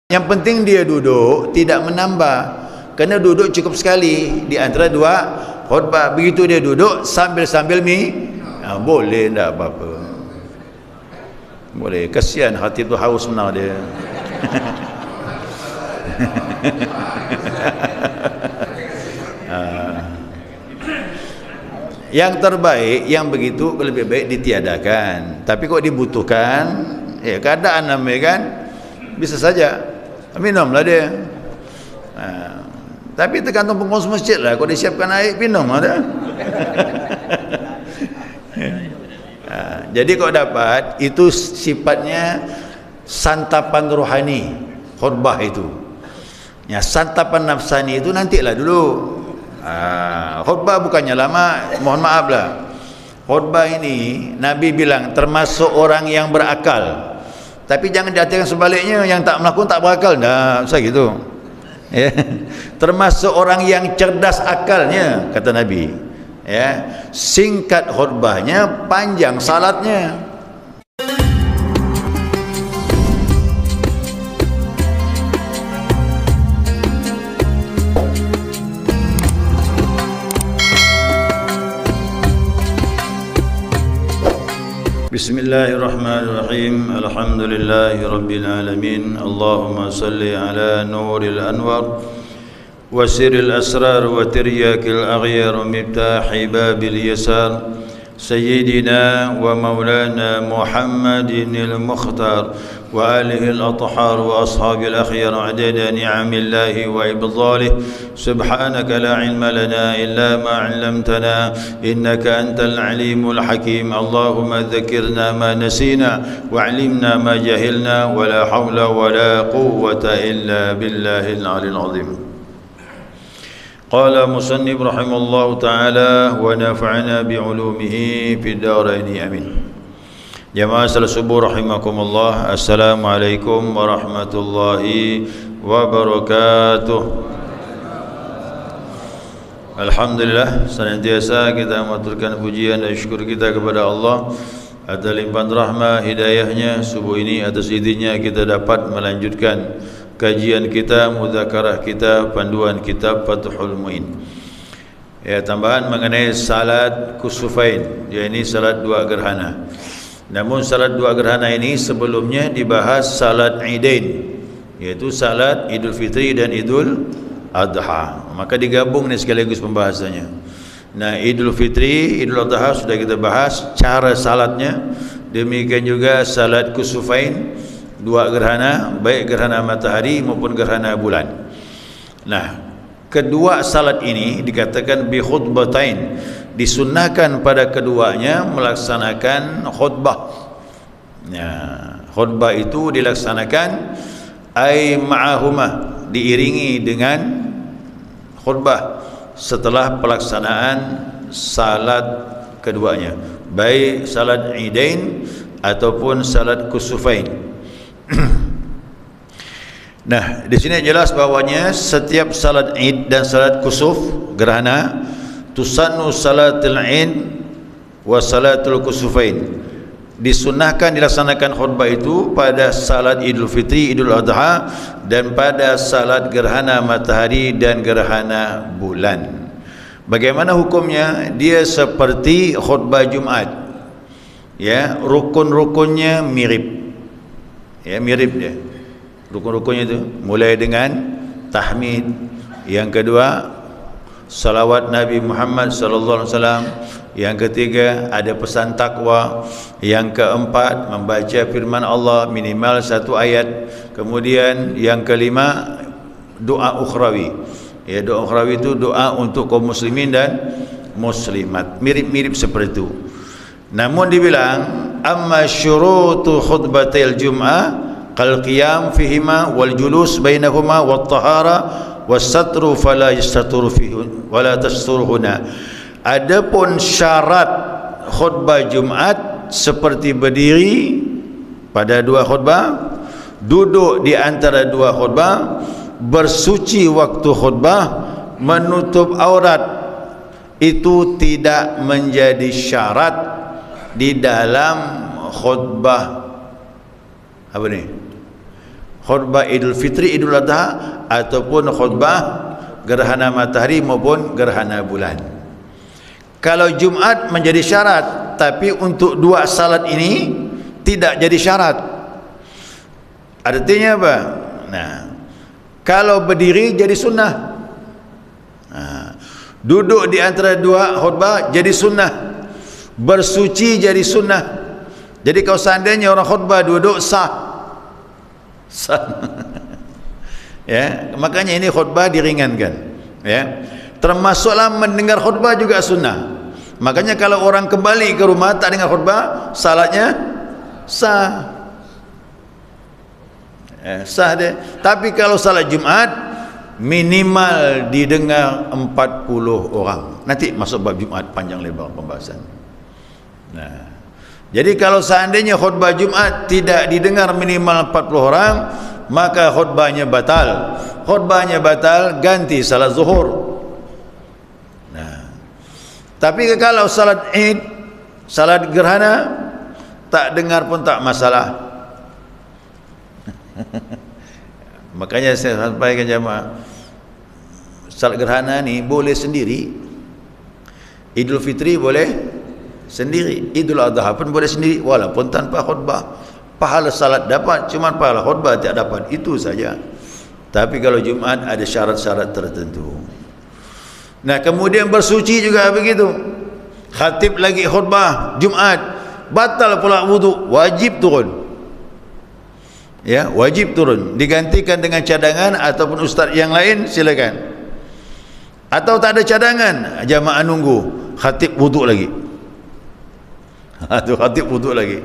Yang penting dia duduk, tidak menambah. Kena duduk cukup sekali di antara dua khutbah. Begitu dia duduk sambil-sambil boleh, tak apa-apa. Boleh. Kasihan khatib tu haus benar dia. Yang terbaik, yang begitu lebih baik ditiadakan. Tapi kok dibutuhkan, keadaan namanya kan, bisa saja minumlah dia. Tapi tergantung pengurus masjid lah. Kalau disiapkan air, minum ada. Jadi kau dapat, itu sifatnya santapan rohani khutbah itu. Ya, santapan nafsani itu nantilah dulu. Khutbah bukannya lama, mohon maaf lah. Khutbah ini Nabi bilang termasuk orang yang berakal. Tapi jangan diartikan sebaliknya, yang tak melakukan tak berakal. Nah, saya gitu. Ya. Termasuk orang yang cerdas akalnya, kata Nabi. Ya, singkat khutbahnya, panjang salatnya. Bismillahirrahmanirrahim. Alhamdulillahi rabbil alamin. Allahumma salli ala nuril anwar wa sirril asrar wa tiryakil aghyar miftahi babil yasar sayyidina wa maulana Muhammadinil mukhtar wa alihi al-athhar wa ashabil akhyar adada ni'amillahi wa ibdhalih. Subhanaka la ilma lana illa ma 'allamtana innaka antal alimul hakim. Allahumma dhakkirna ma nasina wa 'allimna ma jahilna wa la hawla wa la quwwata illa billahil 'aliyyil 'azim. Qala musannif rahimallahu ta'ala wa nafa'ana bi'ulumihi fid dharain amin. Jamaah salat subuh rahimakumullah. Assalamualaikum warahmatullahi wabarakatuh. Alhamdulillah, senantiasa kita mengaturkan pujian dan syukur kita kepada Allah atas limpahan rahmah hidayahnya. Subuh ini atas izinnya kita dapat melanjutkan kajian kita, mudzakarah kita, panduan kitab Fathul Muin. Ya, tambahan mengenai salat kusufain, yakni salat dua gerhana. Namun salat dua gerhana ini sebelumnya dibahas salat Idain, yaitu salat Idul Fitri dan Idul Adha. Maka digabung nih sekaligus pembahasannya. Nah, Idul Fitri, Idul Adha sudah kita bahas cara salatnya. Demikian juga salat kusufain, dua gerhana, baik gerhana matahari maupun gerhana bulan. Nah, kedua salat ini dikatakan bi khutbatain, disunnahkan pada keduanya melaksanakan khutbah. Ya, khutbah itu dilaksanakan ai ma'ahuma, diiringi dengan khutbah setelah pelaksanaan salat keduanya, baik salat Idain ataupun salat kusufain. Nah, di sini jelas bahwanya setiap salat Id dan salat kusuf gerhana tusannu salatul Id wa salatul kusufain, disunnahkan dilaksanakan khutbah itu pada salat Idul Fitri, Idul Adha, dan pada salat gerhana matahari dan gerhana bulan. Bagaimana hukumnya? Dia seperti khutbah Jumat. Ya, rukun-rukunnya mirip. Ya, mirip dia. Rukun-rukunnya itu mulai dengan tahmid, yang kedua salawat Nabi Muhammad sallallahu alaihi wasallam, yang ketiga ada pesan takwa, yang keempat membaca firman Allah minimal satu ayat, kemudian yang kelima doa ukhrawi. Ya, doa ukhrawi itu doa untuk kaum muslimin dan muslimat, mirip-mirip seperti itu. Namun dibilang amma syurutu khutbatil jum'ah qal qiyam fihima wal julus bainahuma wat tahara was-satru fala yastaturu fihi wala tasturuhuna. Adapun syarat khutbah Jumat seperti berdiri pada dua khutbah, duduk di antara dua khutbah, bersuci waktu khutbah, menutup aurat, itu tidak menjadi syarat di dalam khutbah apa ni? khutbah Idul Fitri, Idul Adha, ataupun khutbah gerhana matahari maupun gerhana bulan. Kalau Jumat menjadi syarat, tapi untuk dua salat ini tidak jadi syarat. Artinya apa? Nah, kalau berdiri jadi sunnah. Duduk di antara dua khutbah jadi sunnah. Bersuci jadi sunnah. Jadi kalau seandainya orang khutbah duduk sah. Ya, makanya ini khutbah diringankan, ya. Termasuklah mendengar khutbah juga sunnah. Makanya kalau orang kembali ke rumah tak dengar khutbah, salatnya sah. Sah dia. Tapi kalau salat Jumat minimal didengar 40 orang. Nanti masuk bab Jumat panjang lebar pembahasan. Nah, jadi kalau seandainya khutbah Jumat tidak didengar minimal 40 orang, maka khutbahnya batal. Khutbahnya batal, ganti salat zuhur. Nah, tapi kalau salat Id, salat gerhana tak dengar pun tak masalah. Makanya saya sampaikan jemaah, salat gerhana ni boleh sendiri, Idul Fitri boleh sendiri, Idul Adha pun boleh sendiri, walaupun tanpa khutbah. Pahala salat dapat, cuma pahala khutbah tidak dapat, itu saja. Tapi kalau Jumat ada syarat-syarat tertentu. Nah, kemudian bersuci juga begitu. Khatib lagi khutbah Jumat, batal pula wudu, wajib turun. Ya, wajib turun, digantikan dengan cadangan ataupun ustaz yang lain silakan. Atau tak ada cadangan, jamaah nunggu khatib wudu lagi. Itu khatib wudu lagi.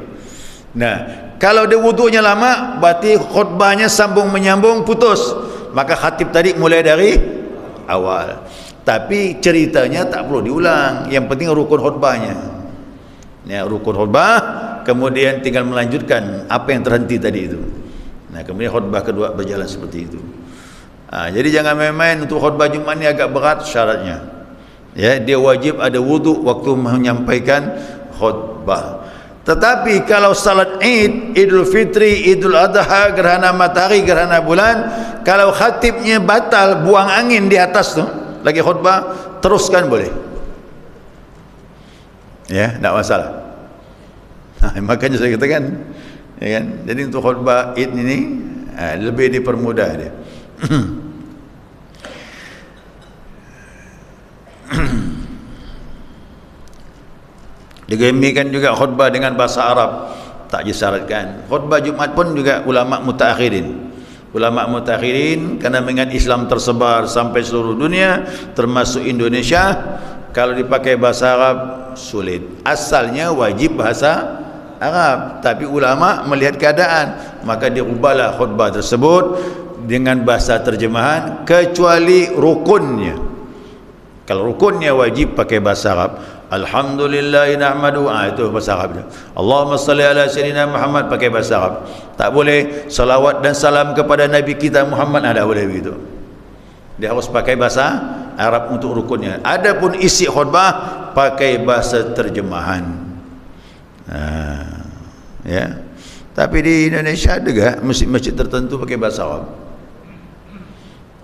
Nah, kalau dia wudunya lama, berarti khutbahnya sambung menyambung putus. Maka khatib tadi mulai dari awal. Tapi ceritanya tak perlu diulang. Yang penting rukun khutbahnya. Ya, rukun khutbah, kemudian tinggal melanjutkan apa yang terhenti tadi itu. Nah, kemudian khutbah kedua berjalan seperti itu. Jadi jangan main-main. Untuk khutbah Jumat ni agak berat syaratnya. Ya, dia wajib ada wudu waktu menyampaikan khutbah. Tetapi kalau salat Id, Idul Fitri, Idul Adha, gerhana matahari, gerhana bulan, kalau khatibnya batal, buang angin di atas tu, lagi khutbah, teruskan boleh. Ya, tak masalah. Makanya saya katakan, ya kan? Jadi untuk khutbah Id ini lebih dipermudah dia. Digemikan juga khutbah dengan bahasa Arab, tak disyaratkan. Khutbah Jumat pun juga ulama mutaakhirin. Ulama mutaakhirin kerana mengingat Islam tersebar sampai seluruh dunia termasuk Indonesia, kalau dipakai bahasa Arab sulit. Asalnya wajib bahasa Arab, tapi ulama melihat keadaan, maka dirubahlah khutbah tersebut dengan bahasa terjemahan kecuali rukunnya. Kalau rukunnya wajib pakai bahasa Arab. Alhamdulillahi nahmadu, itu bahasa Arab. Allahumma salli ala sayyidina Muhammad, pakai bahasa Arab. Tak boleh salawat dan salam kepada Nabi kita Muhammad, tak boleh begitu. Dia harus pakai bahasa Arab untuk rukunnya. Adapun isi khutbah pakai bahasa terjemahan. Ya. Tapi di Indonesia ada ke masjid-masjid tertentu pakai bahasa Arab?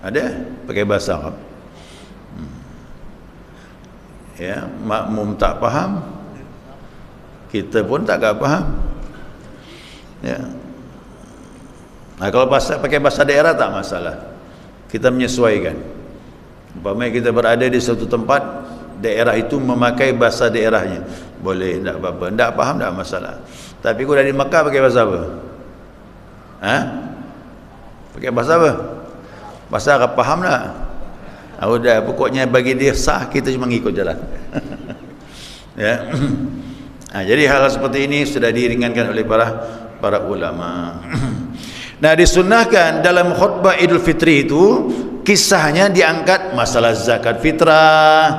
Ada pakai bahasa Arab. Ya, makmum tak faham, kita pun tak faham. Ya. Nah, kalau pakai bahasa daerah tak masalah, kita menyesuaikan. Umpamanya kita berada di suatu tempat, daerah itu memakai bahasa daerahnya, boleh, tak apa-apa. Tak faham tak masalah. Tapi kalau di Makkah pakai bahasa apa? Pakai bahasa apa? Bahasa Arab, faham tak? Udah, pokoknya bagi dia sah, kita cuma ngikut jalan. Ya. Jadi hal seperti ini sudah diringankan oleh para ulama. Nah, disunnahkan dalam khutbah Idul Fitri itu kisahnya diangkat masalah zakat fitrah,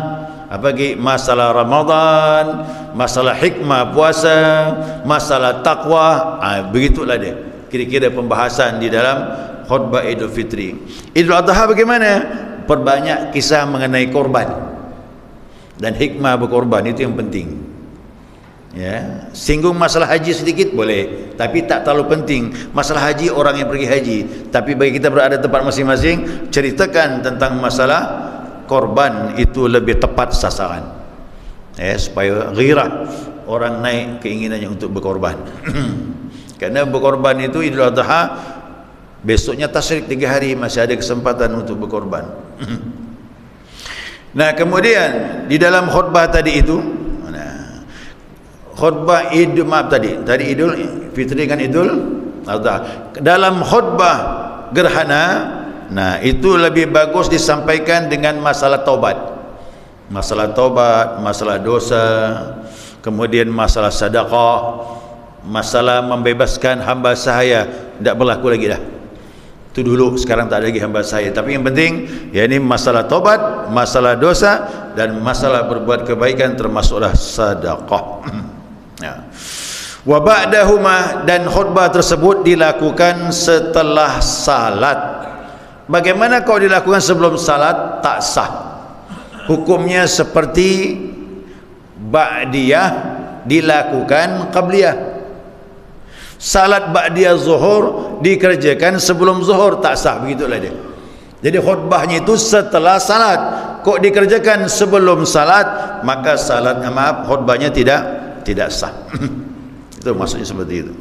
masalah Ramadan, masalah hikmah puasa, masalah takwa. Begitulah dia kira-kira pembahasan di dalam khutbah Idul Fitri. Idul Adha bagaimana? Perbanyak kisah mengenai korban dan hikmah berkorban, itu yang penting. Ya, singgung masalah haji sedikit boleh, tapi tak terlalu penting. Masalah haji orang yang pergi haji, tapi bagi kita berada tempat masing-masing, ceritakan tentang masalah korban itu lebih tepat sasaran. Ya, supaya ghirah orang naik keinginannya untuk berkorban. Kerana berkorban itu Idul Adha, besoknya tasyrik 3 hari, masih ada kesempatan untuk berkorban. Nah, kemudian di dalam khutbah tadi itu, khutbah tadi Idul Fitri kan Idul Adha. Dalam khutbah gerhana, nah itu lebih bagus disampaikan dengan masalah taubat. Masalah taubat, masalah dosa, kemudian masalah sedekah, masalah membebaskan hamba sahaya, tidak berlaku lagi dah. Itu dulu, sekarang tak ada lagi hamba sahaya. Tapi yang penting, yakni masalah taubat, masalah dosa dan masalah berbuat kebaikan termasuklah sedekah. Ya. Wa ba'dahuma, dan khutbah tersebut dilakukan setelah salat. Bagaimana kalau dilakukan sebelum salat? Tak sah. Hukumnya seperti ba'diyah dilakukan qabliyah. Salat ba'diyah zuhur dikerjakan sebelum zuhur, tak sah, begitulah dia. Jadi khutbahnya itu setelah salat. Kok dikerjakan sebelum salat, maka khutbahnya tidak sah. Itu maksudnya seperti itu.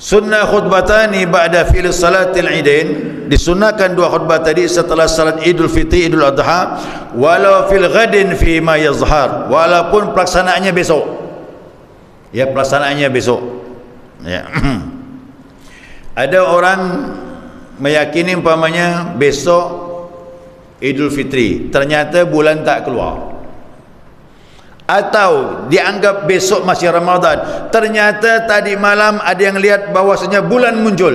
Sunnah khutbatani ba'da fi'l salatil idain, disunnahkan 2 khutbah tadi setelah salat Idul Fitri, Idul Adha, walau fil ghadin fi ma yazhar, walaupun pelaksanaannya besok. Ya, pelaksanaannya besok. Ya. Ada orang meyakini umpamanya besok Idul Fitri, ternyata bulan tak keluar. Atau dianggap besok masih Ramadan, ternyata tadi malam ada yang lihat bahwasanya bulan muncul.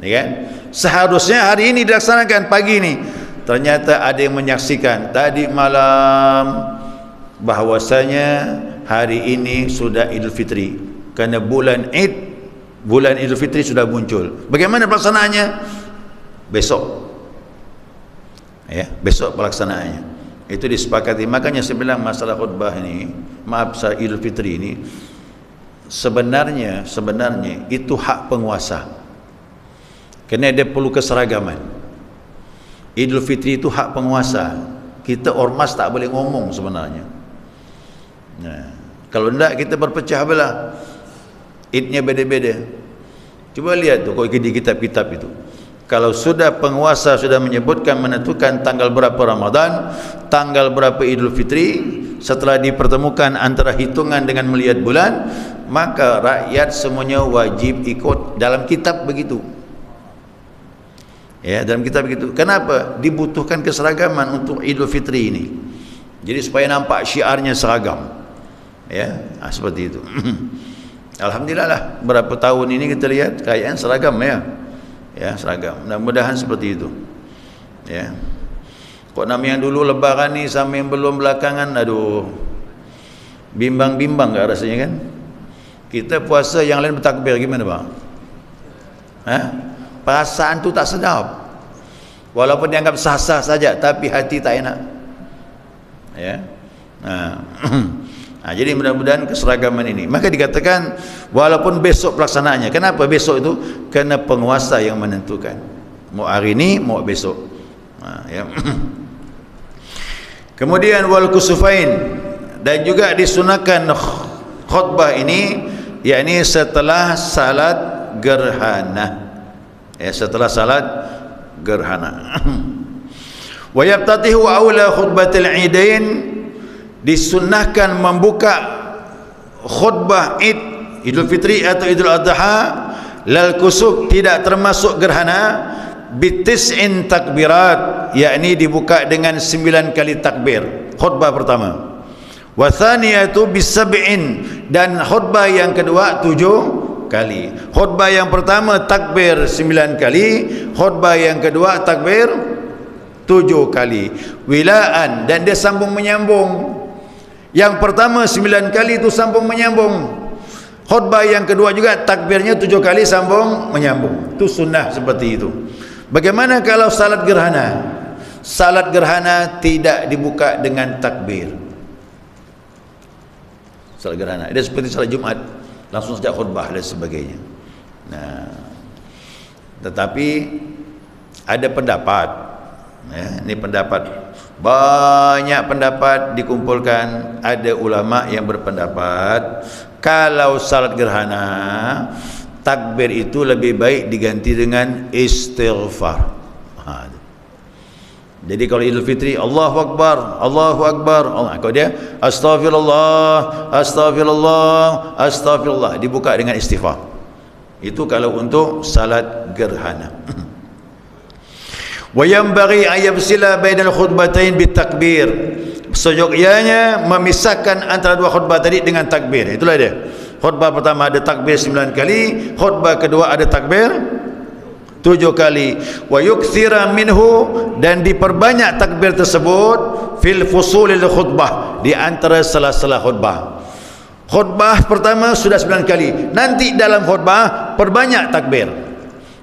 Ya kan? Seharusnya hari ini dilaksanakan pagi ini, ternyata ada yang menyaksikan tadi malam bahwasanya hari ini sudah Idul Fitri, kerana bulan Idul Fitri sudah muncul. Bagaimana pelaksanaannya? Besok. Ya, besok pelaksanaannya. Itu disepakati. Makanya saya bilang masalah khutbah ini, masalah Idul Fitri ini, sebenarnya itu hak penguasa, kerana dia perlu keseragaman. Idul Fitri itu hak penguasa. Kita ormas tak boleh ngomong sebenarnya. Nah, kalau tidak kita berpecah belah. Idnya beda-beda. Cuba lihat tu kalau di kitab-kitab itu, kalau sudah penguasa sudah menyebutkan, menentukan tanggal berapa Ramadan, tanggal berapa Idul Fitri, setelah dipertemukan antara hitungan dengan melihat bulan, maka rakyat semuanya wajib ikut. Dalam kitab begitu. Ya, dalam kitab begitu. Kenapa? Dibutuhkan keseragaman untuk Idul Fitri ini. Jadi supaya nampak syiarnya seragam. Ya, seperti itu. Alhamdulillah lah, berapa tahun ini kita lihat kayaan seragam ya. Ya, seragam. Mudah-mudahan seperti itu. Ya. Kok nama yang dulu lebaran ni sama yang belum belakangan, aduh, bimbang-bimbang enggak rasanya kan? Kita puasa yang lain bertakbir gimana bang? Perasaan tu tak sedap. Walaupun dianggap sah-sah saja, tapi hati tak enak. Ya. Jadi mudah-mudahan keseragaman ini. Maka dikatakan walaupun besok pelaksanaannya. Kenapa besok itu? Kerana penguasa yang menentukan. Mau hari ini, mau besok. Ya. Kemudian wal kusufain, dan juga disunahkan khutbah ini, yakni setelah salat gerhana. Ya, setelah salat gerhana. Wa yabtatihu awla khutbatil idain, disunnahkan membuka khutbah Idul Fitri atau Idul Adha lal kusuf, tidak termasuk gerhana, bitis'in takbirat, yakni dibuka dengan 9 kali takbir khutbah pertama. Wa thaniyatu bisab'in, dan khutbah yang kedua 7 kali. Khutbah yang pertama takbir 9 kali, khutbah yang kedua takbir 7 kali. Wilaan, dan dia sambung menyambung. Yang pertama 9 kali itu sambung menyambung. Khutbah yang kedua juga takbirnya 7 kali sambung menyambung. Itu sunnah seperti itu. Bagaimana kalau salat gerhana? Salat gerhana tidak dibuka dengan takbir. salat gerhana. Dia seperti salat Jumaat, langsung sejak khutbah dan sebagainya. Nah, tetapi ada pendapat, ya, ini pendapat, banyak pendapat dikumpulkan. Ada ulama yang berpendapat kalau salat gerhana takbir itu lebih baik diganti dengan istighfar. Jadi kalau Idul Fitri Allahu Akbar, Allahu Akbar, kalau dia Astaghfirullah, Astaghfirullah, Astaghfirullah, dibuka dengan istighfar. Itu kalau untuk salat gerhana. Wa yanbaghi an yafsila bainal khutbatain bitakbir. Seyogyanya memisahkan antara dua khutbah tadi dengan takbir. Itulah dia. Khutbah pertama ada takbir 9 kali, khutbah kedua ada takbir 7 kali. Wa yukthira minhu, dan diperbanyak takbir tersebut fil fusulil khutbah, di antara sela-sela khutbah. Khutbah pertama sudah 9 kali, nanti dalam khutbah perbanyak takbir.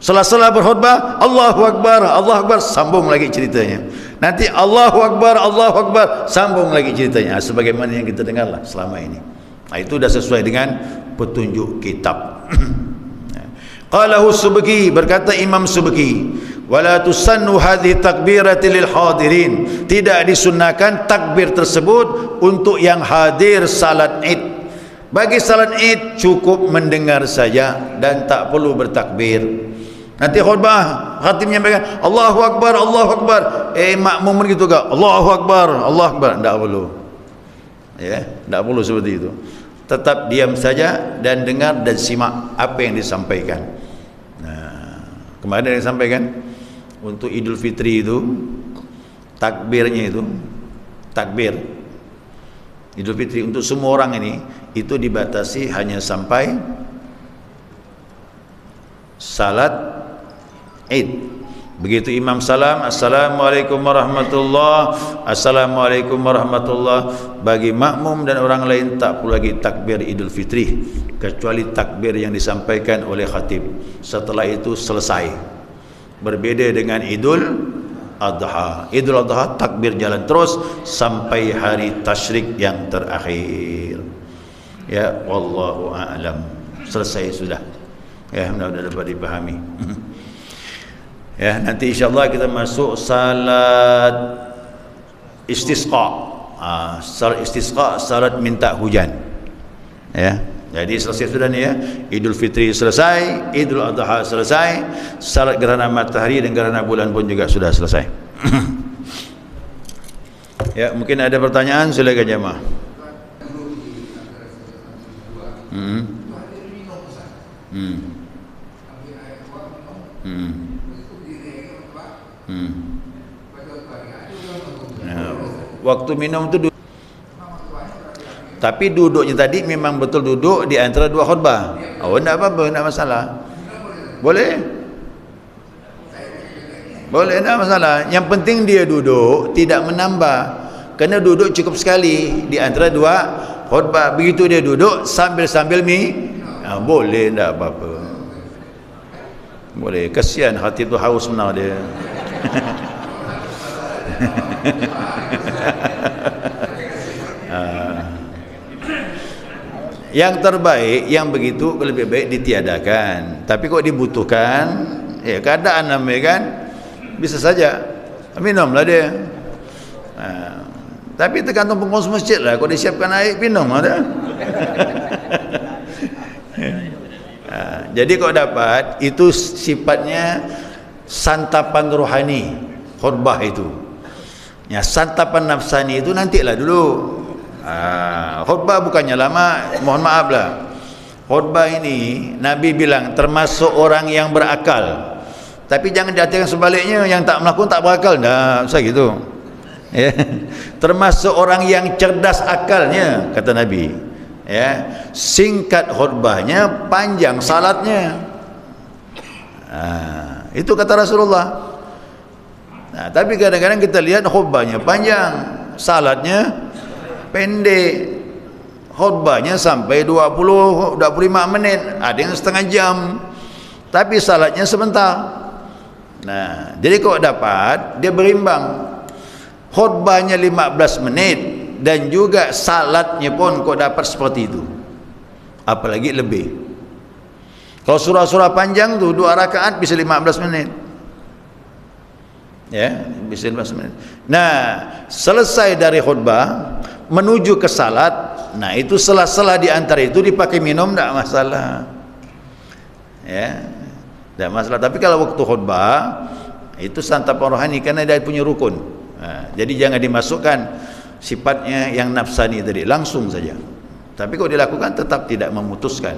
Sela-sela berkhutbah Allahu Akbar, Allahu Akbar, sambung lagi ceritanya. Nanti Allahu Akbar, Allahu Akbar, sambung lagi ceritanya. Sebagaimana yang kita dengarlah selama ini. Itu dah sesuai dengan petunjuk kitab. Qalahu Subki, berkata Imam Subki, wala tusannu hadhihi takbirati lil hadirin, tidak disunnahkan takbir tersebut untuk yang hadir salat Id. Bagi salat Id cukup mendengar saja dan tak perlu bertakbir. Nanti khutbah khatib menyampaikan Allahu Akbar, Allahu Akbar, makmum begitu ke Allahu Akbar, Allahu Akbar, tak perlu. Ya, tak perlu seperti itu. Tetap diam saja dan dengar dan simak apa yang disampaikan. Nah, kemarin yang disampaikan untuk Idul Fitri itu takbirnya itu, takbir Idul Fitri untuk semua orang ini itu dibatasi hanya sampai salat Id. Begitu imam salam, Assalamualaikum warahmatullahi, Assalamualaikum warahmatullahi. Bagi makmum dan orang lain tak perlu lagi takbir Idul Fitri, kecuali takbir yang disampaikan oleh khatib. Setelah itu selesai. Berbeda dengan Idul Adha. Idul Adha takbir jalan terus sampai hari tasyrik yang terakhir. Ya, wallahu a'lam. Selesai sudah. Ya, mudah-mudahan dapat dipahami. Ya, nanti insyaallah kita masuk salat istisqa. Salat istisqa, salat minta hujan. Ya, jadi selesai sudah nih ya. Idul Fitri selesai, Idul Adha selesai, salat gerhana matahari dan gerhana bulan pun juga sudah selesai. Ya, mungkin ada pertanyaan, silakan jemaah. Waktu minum itu tapi duduknya tadi memang betul duduk di antara dua khutbah. Oh, tidak apa-apa, tidak masalah. Boleh, boleh, tidak masalah. Yang penting dia duduk, tidak menambah. Kena duduk cukup sekali di antara dua khutbah. Begitu dia duduk sambil-sambil boleh, tidak apa-apa. Boleh. Kasihan hati tu haus benar dia. Yang terbaik yang begitu lebih baik ditiadakan. Tapi kok dibutuhkan, ya keadaan namanya kan, bisa saja minumlah dia. Tapi tergantung pengurus masjid lah. Kalau disiapkan air, minum ada. Jadi kok dapat itu sifatnya santapan rohani khutbah itu. Ya, santapan nafsani itu nantilah dulu. Khutbah bukannya lama, mohon maaf lah. Khutbah ini Nabi bilang termasuk orang yang berakal. Tapi jangan diartikan sebaliknya, yang tak melakukan tak berakal. Nah, usah gitu. Ya. Termasuk orang yang cerdas akalnya, kata Nabi. Ya, singkat khutbahnya, panjang salatnya. Itu kata Rasulullah. Nah, tapi kadang-kadang kita lihat khutbahnya panjang, salatnya pendek. Khutbahnya sampai 20-25 menit, ada yang setengah jam, tapi salatnya sebentar. Nah, jadi kok dapat dia berimbang. Khutbahnya 15 menit, dan juga salatnya pun kau dapat seperti itu, apalagi lebih. Kalau surah-surah panjang tu 2 rakaat bisa 15 menit. Ya, bisa 15 menit. Nah, selesai dari khutbah menuju ke salat, nah itu sela-sela di antara itu dipakai minum tak masalah. Ya, tak masalah. Tapi kalau waktu khutbah itu santapan rohani karena dia punya rukun. Nah, jadi jangan dimasukkan sifatnya yang nafsani tadi, langsung saja. Tapi kalau dilakukan tetap tidak memutuskan,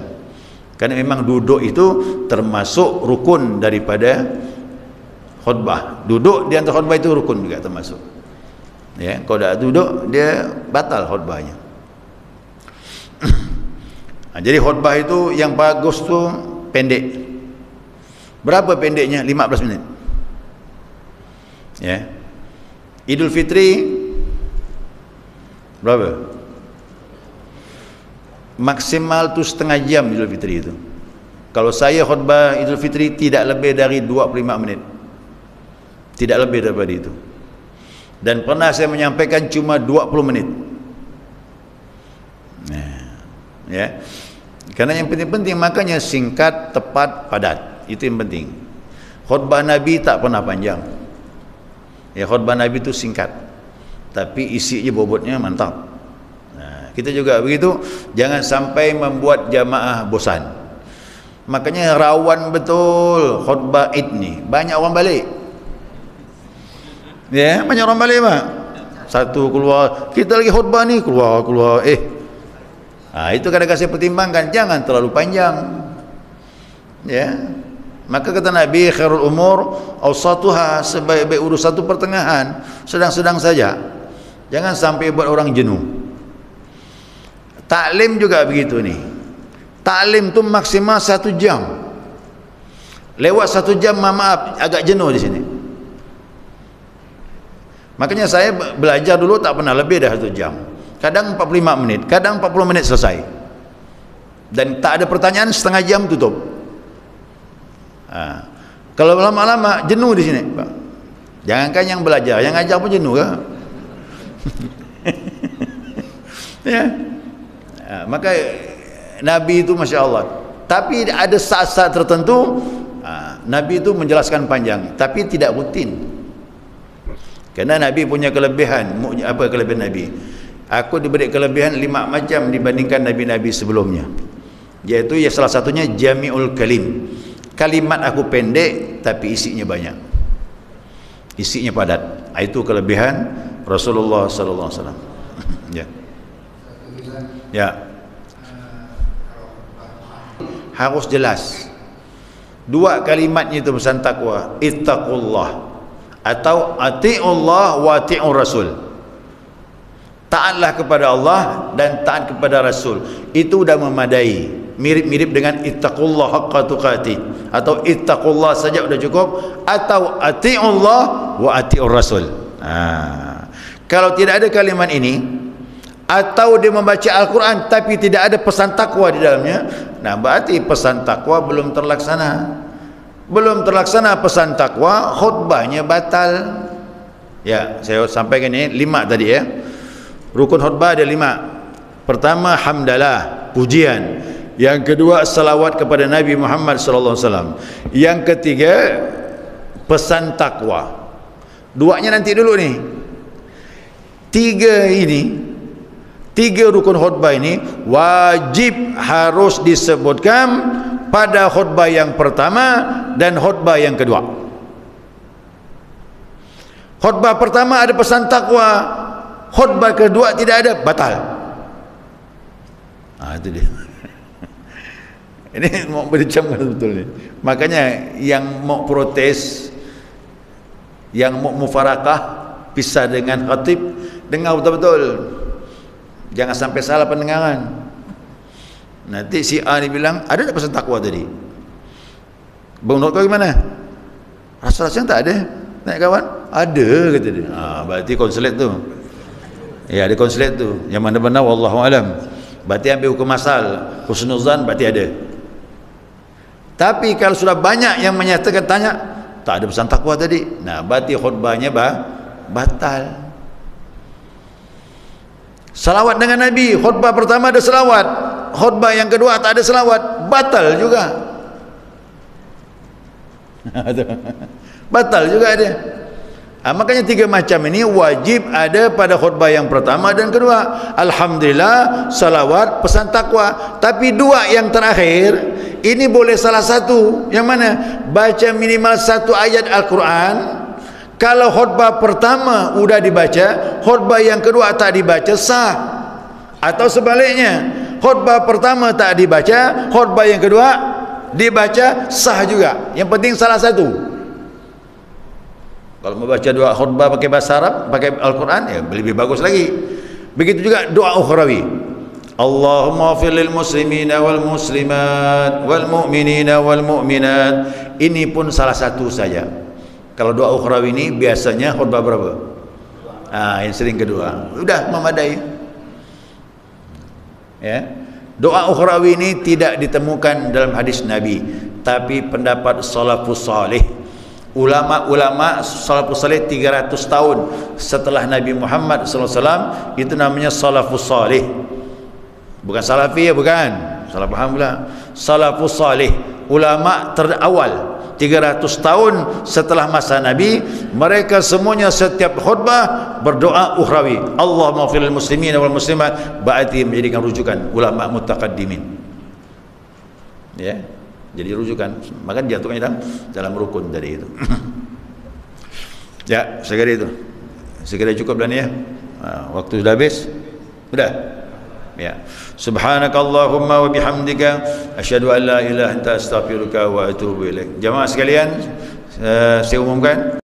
karena memang duduk itu termasuk rukun daripada khutbah. Duduk di antara khutbah itu rukun juga termasuk. Ya, kalau tak duduk dia batal khutbahnya. Nah, jadi khutbah itu yang bagus tu pendek. Berapa pendeknya? 15 menit. Ya. Idul Fitri berapa? Maksimal tu setengah jam Idul Fitri itu. Kalau saya khutbah Idul Fitri tidak lebih dari 25 menit. Tidak lebih daripada itu. Dan pernah saya menyampaikan cuma 20 menit. Nah, ya. Karena yang penting-penting makanya singkat, tepat, padat. Itu yang penting. Khutbah Nabi tak pernah panjang. Ya, khutbah Nabi itu singkat, tapi isinya bobotnya mantap. Nah, kita juga begitu, jangan sampai membuat jamaah bosan. Makanya rawan betul khutbah Id ni, banyak orang balik. Ya, banyak orang balik Pak. Satu keluar, kita lagi khutbah ni keluar. Itu kadang-kadang saya pertimbangkan, jangan terlalu panjang. Ya. Maka kata Nabi, khairul umur awsatuha, sebaik-baik urus satu pertengahan, sedang-sedang saja, jangan sampai buat orang jenuh. Taklim juga begitu nih. Taklim tu maksimal 1 jam. Lewat 1 jam, maaf, agak jenuh di sini. Makanya saya belajar dulu tak pernah lebih dah 1 jam. Kadang 45 menit, kadang 40 menit selesai. Dan tak ada pertanyaan, setengah jam tutup. Kalau lama-lama jenuh di sini, Pak. Jangankan yang belajar, yang ngajar pun jenuh kan? Ya. Maka Nabi itu Masya Allah. Tapi ada saat-saat tertentu Nabi itu menjelaskan panjang, tapi tidak rutin. Karena Nabi punya kelebihan. Apa kelebihan Nabi? Aku diberi kelebihan 5 macam dibandingkan Nabi-Nabi sebelumnya. Yaitu ya salah satunya Jami'ul Kalim. Kalimat aku pendek tapi isinya banyak, isinya padat. Itu kelebihan Rasulullah sallallahu alaihi wasallam. Ya. Ya. Harus jelas. 2 kalimatnya itu pesan takwa, ittaqullah atau ati'ullah wa ati'ur rasul. Taatlah kepada Allah dan taat kepada Rasul. Itu sudah memadai. Mirip-mirip dengan ittaqullah haqqa tuqatih, atau ittaqullah saja sudah cukup, atau ati'ullah wa ati'ur rasul. Kalau tidak ada kalimat ini, atau dia membaca Al-Quran tapi tidak ada pesan takwa di dalamnya, nah berarti pesan takwa belum terlaksana. Belum terlaksana pesan takwa, khutbahnya batal. Ya, saya sampaikan ini 5 tadi ya. Rukun khutbah ada 5. Pertama, hamdalah, pujian. Yang kedua, salawat kepada Nabi Muhammad sallallahu alaihi wasallam. Yang ketiga, pesan takwa. 2-nya nanti dulu nih. 3 rukun khutbah ini wajib harus disebutkan pada khutbah yang pertama dan khutbah yang kedua. Khutbah pertama ada pesan takwa, khutbah kedua tidak ada, batal. Itu dia. Ini mau bercamkan betul ni. Makanya yang mau protes, yang mau mufarakah, pisah dengan khatib, dengar betul-betul. Jangan sampai salah pendengaran. Nanti si A ni bilang, ada tak pesan takwa tadi? Bang Dr. gimana? Rasa-rasanya tak ada. Naik kawan? Ada, kata dia. Berarti konsulat tu. Ya, ada konsulat tu. Yang mana benar, wallahualam. Berarti ambil hukum asal. Husnuzan berarti ada. Tapi kalau sudah banyak yang menyatakan, tanya, tak ada pesan takwa tadi, nah berarti khutbahnya batal. Salawat dengan Nabi, khutbah pertama ada salawat, khutbah yang kedua tak ada salawat, batal juga. Batal juga dia. Makanya 3 macam ini wajib ada pada khutbah yang pertama dan kedua. Alhamdulillah, salawat, pesan takwa. Tapi 2 yang terakhir ini boleh salah satu. Yang mana? Baca minimal 1 ayat Al-Quran. Kalau khutbah pertama udah dibaca, khutbah yang kedua tak dibaca, sah. Atau sebaliknya, khutbah pertama tak dibaca, khutbah yang kedua dibaca, sah juga. Yang penting salah satu. Kalau mau baca 2 khutbah pakai bahasa Arab, pakai Al-Quran, ya lebih bagus lagi. Begitu juga doa ukhrawi. Allahumma ighfir lil muslimina wal muslimat wal mu'minina wal mu'minat. Ini pun salah satu saja. Kalau doa ukhrawi ini biasanya khutbah berapa? Yang sering kedua. Udah memadai. Ya. Doa ukhrawi ini tidak ditemukan dalam hadis Nabi, tapi pendapat salafus salih. Ulama-ulama salafus salih 300 tahun setelah Nabi Muhammad SAW, itu namanya salafus salih. Bukan salafi ya, bukan. Salah paham pula. Salafus salih, ulama terawal 300 tahun setelah masa Nabi, mereka semuanya setiap khutbah berdoa ukhrawi. Allahumma ighfir lil muslimina wal muslimat, berarti menjadikan rujukan ulama mutaqaddimin. Ya, jadi rujukan, maka jatuhnya dalam rukun dari itu. Ya, segera itu. Segera cukup dan ya. Waktu sudah habis. Sudah. Ya. Subhanakallahumma wa bihamdika asyhadu an la ilaha illa anta astaghfiruka wa atubu ilaik. Jamaah sekalian, saya umumkan